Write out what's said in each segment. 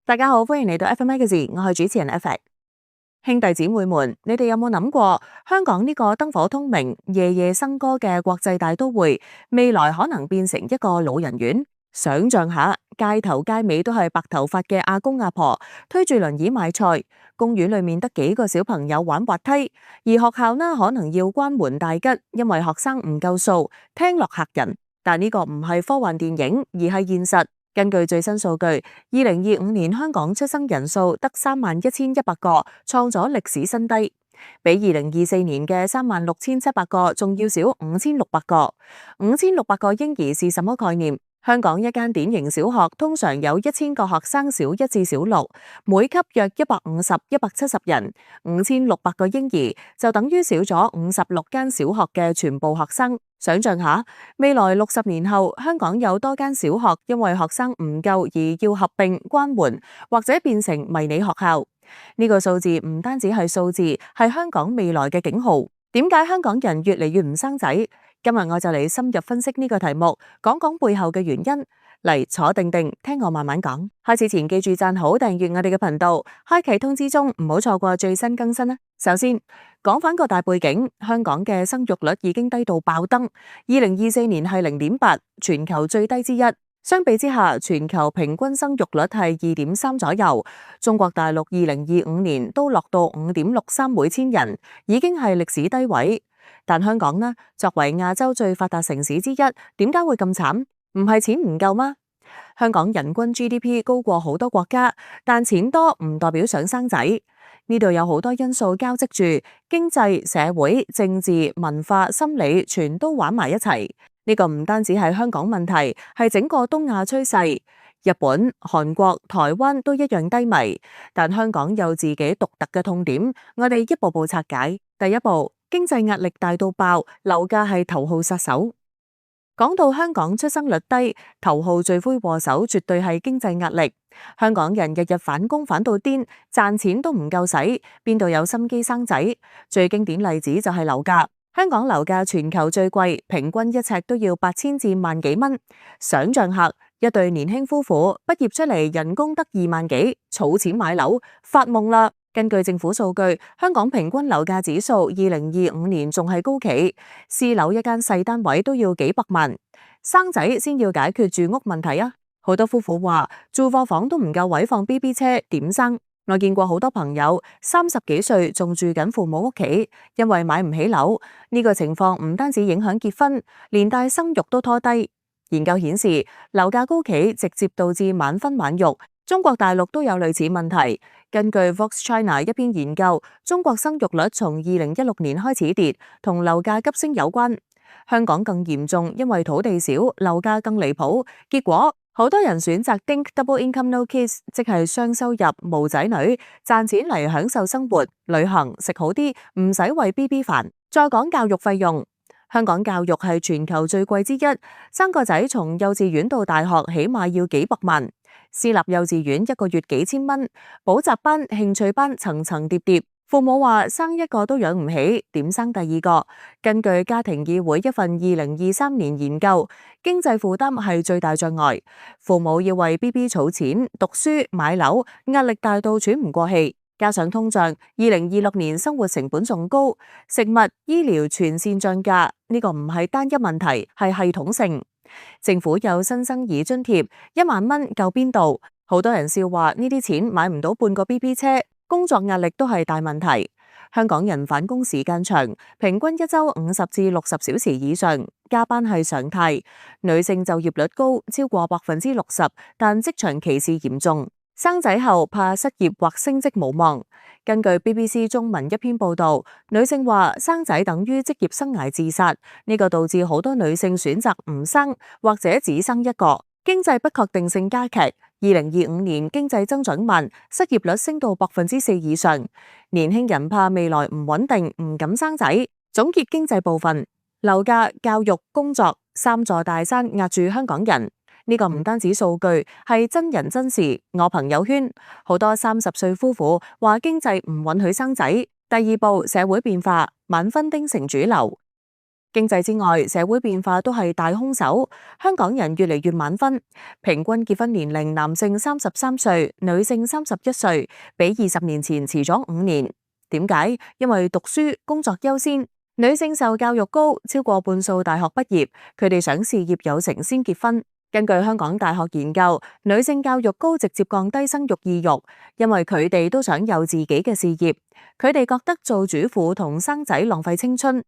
大家好，歡迎嚟到 FM Magazine，我係主持人 FX。兄弟姊妹們，你哋有冇諗過香港呢個燈火通明、夜夜笙歌嘅國際大都會，未來可能變成一個老人院？想象下，街頭街尾都係白頭髮嘅阿公阿婆推住輪椅賣菜，公園裏面得幾個小朋友玩滑梯，而學校呢可能要關門大吉，因為學生唔夠數，聽落嚇人。但呢個唔係科幻電影，而係現實。根據最新數據，2025年香港出生人數得31,100個，創咗歷史新低，比2024年嘅36,700個仲要少5,600個。5,600個嬰兒是什麼概念？香港一間典型小學通常有1000個學生小一至小六，每級約150、170人，5,600個嬰兒就等於少咗56間小學嘅全部學生。想象下，未來60年後，香港有多間小學因為學生唔夠而要合併關門，或者變成迷你學校。呢個數字唔單止係數字，係香港未來嘅警號。點解香港人越嚟越唔生仔？今日我就嚟深入分析呢個題目，講講背後嘅原因。嚟坐定定，聽我慢慢講。開始前記住讚好、訂閱我哋嘅頻道，開啟通知鐘，唔好錯過最新更新啦。首先講返個大背景，香港嘅生育率已經低到爆燈，2024年係0.8，全球最低之一。相比之下，全球平均生育率係2.3左右，中國大陸2025年都落到5.63每千人，已經係歷史低位。但香港呢，作為亞洲最發達城市之一，點解會咁慘？唔係錢唔夠嗎？香港人均 GDP 高過好多國家，但錢多唔代表想生仔。呢度有好多因素交織住，經濟、社會、政治、文化、心理，全都玩埋一齊。呢個唔單止係香港問題，係整個東亞趨勢。日本、韓國、台灣都一樣低迷，但香港有自己獨特嘅痛點，我哋一步步拆解。第一步，經濟壓力大到爆，樓價係頭號殺手。講到香港出生率低，頭號罪魁禍首絕對係經濟壓力。香港人日日返工返到癲，賺錢都唔夠使，邊度有心機生仔？最經典例子就係樓價。香港樓價全球最貴，平均一尺都要8,000至萬幾蚊。想象下，一對年輕夫婦畢業出嚟，人工得2萬幾，儲錢買樓，發夢啦！根據政府數據，香港平均樓價指數2025年仲係高企，私樓一間細單位都要幾百萬，生仔先要解決住屋問題啊！好多夫婦話住貨房都唔夠位放 BB 車，點生？我見過好多朋友30幾歲仲住緊父母屋企，因為買唔起樓。呢個情況唔單止影響結婚，連帶生育都拖低。研究顯示，樓價高企直接導致晚婚晚育。中國大陸都有類似問題。根據 Vox China 一篇研究，中國生育率從2016年開始跌，同樓價急升有關。香港更嚴重，因為土地少，樓價更離譜。結果好多人選擇 Think Double Income No Kids， 即係雙收入無仔女，賺錢嚟享受生活、旅行、食好啲，唔使為 BB 煩。再講教育費用，香港教育係全球最貴之一，生個仔從幼稚園到大學起碼要幾百萬。私立幼稚園一個月幾千蚊，補習班、興趣班層層疊疊。父母話生一個都養唔起，點生第二個？根據家庭議會一份2023年研究，經濟負擔係最大障礙。父母要為 BB 儲錢、讀書、買樓，壓力大到喘唔過氣。加上通脹，2026年生活成本仲高，食物、醫療全線漲價。呢個唔係單一問題，係系統性。政府有新生兒津貼，1萬蚊夠邊度？好多人笑話呢啲錢買唔到半個 BB 車，工作壓力都係大問題。香港人返工時間長，平均一周50至60小時以上，加班係常態。女性就業率高，超過60%，但職場歧視嚴重。生仔後怕失業或升職無望。根據 BBC 中文一篇報導，女性話生仔等於職業生涯自殺，呢個導致好多女性選擇唔生或者只生一個。經濟不確定性加劇，2025年經濟增長慢，失業率升到4%以上。年輕人怕未來唔穩定，唔敢生仔。總結經濟部分，樓價、教育、工作3座大山壓住香港人。呢個唔單止數據，係真人真事。我朋友圈好多30歲夫婦話經濟唔允許生仔。第二步，社會變化，晚婚丁成主流。經濟之外，社會變化都係大兇手。香港人越嚟越晚婚，平均結婚年齡男性33歲，女性31歲，比20年前遲咗5年。點解？因為讀書工作優先，女性受教育高，超過半數大學畢業，佢哋想事業有成先結婚。根據香港大學研究，女性教育高直接降低生育意欲，因為佢哋都想有自己嘅事業，佢哋覺得做主婦同生仔浪費青春。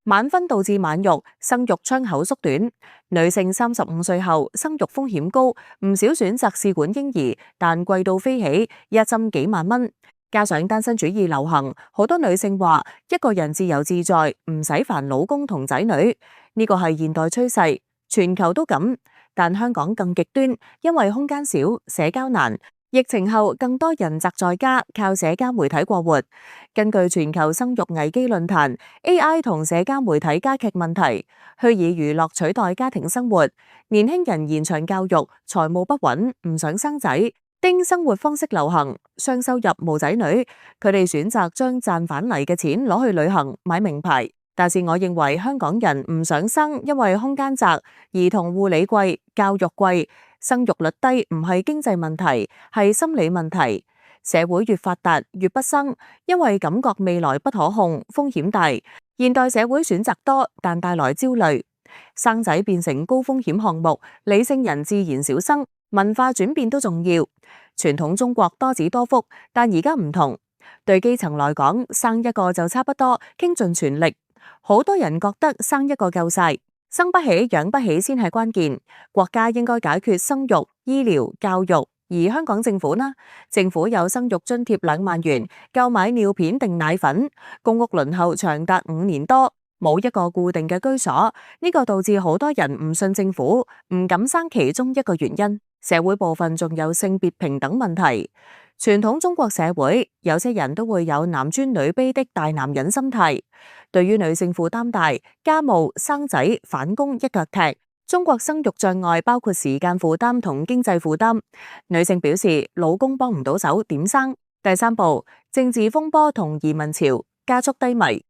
晚婚導致晚育，生育窗口縮短。女性35歲後生育風險高，唔少選擇試管嬰兒，但貴到飛起，一針幾萬蚊。加上單身主義流行，好多女性話一個人自由自在，唔使煩老公同仔女。呢個係現代趨勢，全球都咁，但香港更極端，因為空間少，社交難。疫情後，更多人宅在家，靠社交媒體過活。根據全球生育危機論壇 ，AI 同社交媒體加劇問題，虛擬娛樂取代家庭生活，年輕人延長教育，財務不穩，唔想生仔，丁生活方式流行，雙收入冇仔女，佢哋選擇將賺返嚟嘅錢攞去旅行買名牌。但是我認為香港人唔想生，因為空間窄、兒童護理貴、教育貴。生育率低唔係經濟問題，係心理問題。社會越發達越不生，因為感覺未來不可控，風險大。現代社會選擇多，但帶來焦慮。生仔變成高風險項目，理性人自然少生。文化轉變都重要。傳統中國多子多福，但而家唔同。對基層來講，生一個就差不多，傾盡全力。好多人覺得生一個夠晒。生不起、養不起先係關鍵，國家應該解決生育、醫療、教育。而香港政府呢？政府有生育津貼2萬元，購買尿片定奶粉。公屋輪候長達5年多，冇一個固定嘅居所，呢個導致好多人唔信政府，唔敢生。其中一個原因，社會部分仲有性別平等問題。傳統中國社會，有些人都會有男尊女卑的大男人心態。對於女性負擔大，家務、生仔、返工一腳踢。中國生育障礙包括時間負擔同經濟負擔。女性表示老公幫唔到手，點生？第三步，政治風波同移民潮加速低迷。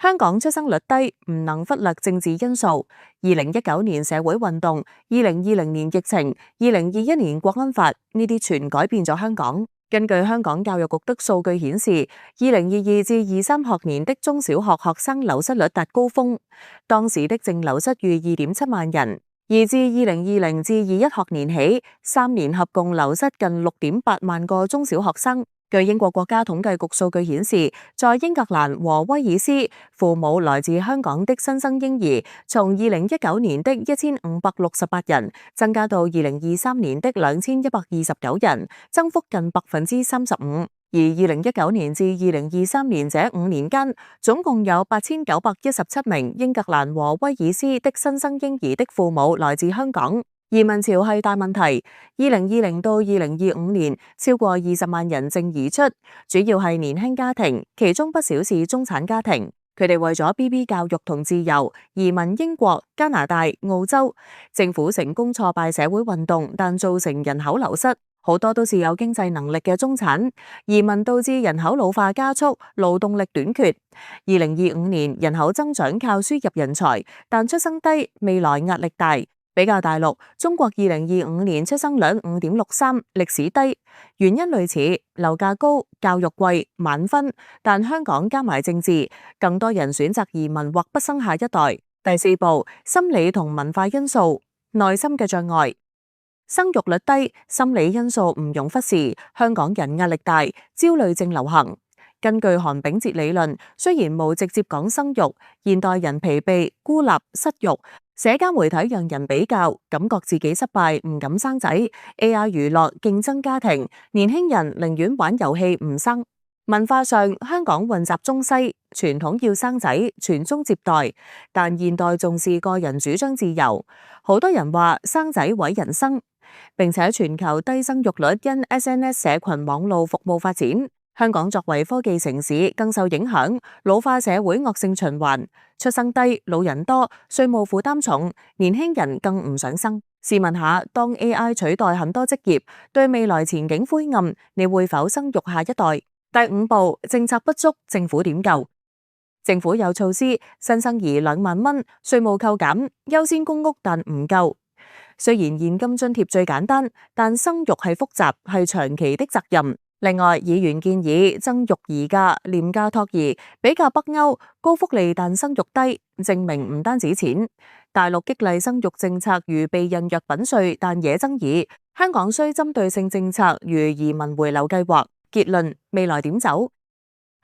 香港出生率低，唔能忽略政治因素。2019年社會運動、2020年疫情、2021年國安法，呢啲全改變咗香港。根據香港教育局的數據顯示，2022至23學年的中小學學生流失率達高峰，當時的淨流失逾2.7萬人，而自2020至21學年起，3年合共流失近6.8萬個中小學生。據英國國家統計局數據顯示，在英格蘭和威爾斯，父母來自香港的新生嬰兒，從2019年的1568人增加到2023年的2129人，增幅近35%。而2019年至2023年這5年間，總共有8917名英格蘭和威爾斯的新生嬰兒的父母來自香港。移民潮係大問題，2020到2025年超過20萬人正移出，主要係年輕家庭，其中不少是中產家庭。佢哋為咗 BB 教育同自由，移民英國、加拿大、澳洲。政府成功挫敗社會運動，但造成人口流失，好多都是有經濟能力嘅中產。移民導致人口老化加速，勞動力短缺。2025年人口增長靠輸入人才，但出生低，未來壓力大。比較大陸，中國2025年出生率5.63，歷史低，原因類似，樓價高、教育貴、晚婚，但香港加埋政治，更多人選擇移民或不生下一代。第四步，心理同文化因素，內心嘅障礙。生育率低，心理因素唔容忽視，香港人壓力大，焦慮症流行。根據韓炳哲理論，雖然冇直接講生育，現代人疲憊、孤立、失育。社交媒體讓人比較，感覺自己失敗，唔敢生仔。AI 娛樂競爭家庭，年輕人寧願玩遊戲唔生。文化上，香港混雜中西，傳統要生仔，傳宗接代，但現代重視個人主張自由。好多人話生仔毀人生，並且全球低生育率因 SNS 社群網絡服務發展。香港作為科技城市，更受影響，老化社會惡性循環，出生低，老人多，稅務負擔重，年輕人更唔想生。試問下，當 AI 取代很多職業，對未來前景灰暗，你會否生育下一代？第五步，政策不足，政府點救？政府有措施，新生兒2萬蚊，稅務扣減，優先公屋但唔夠。雖然現金津貼最簡單，但生育係複雜，係長期的責任。另外，議員建議增育兒假、廉價托兒，比較北歐，高福利但生育低，證明唔單止錢。大陸激勵生育政策如避孕藥品稅，但惹爭議。香港需針對性政策如移民回流計劃。結論：未來點走？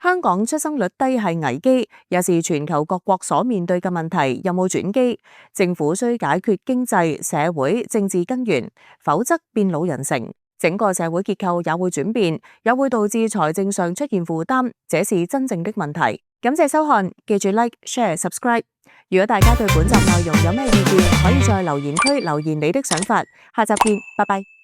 香港出生率低係危機，也是全球各國所面對嘅問題。有冇轉機？政府需解決經濟、社會、政治根源，否則變老人城。整個社會結構也會轉變，也會導致財政上出現負擔，這是真正的問題。感謝收看，記住 Like、Share、Subscribe。如果大家對本集內容有咩意見，可以在留言區留言你的想法。下集見，拜拜。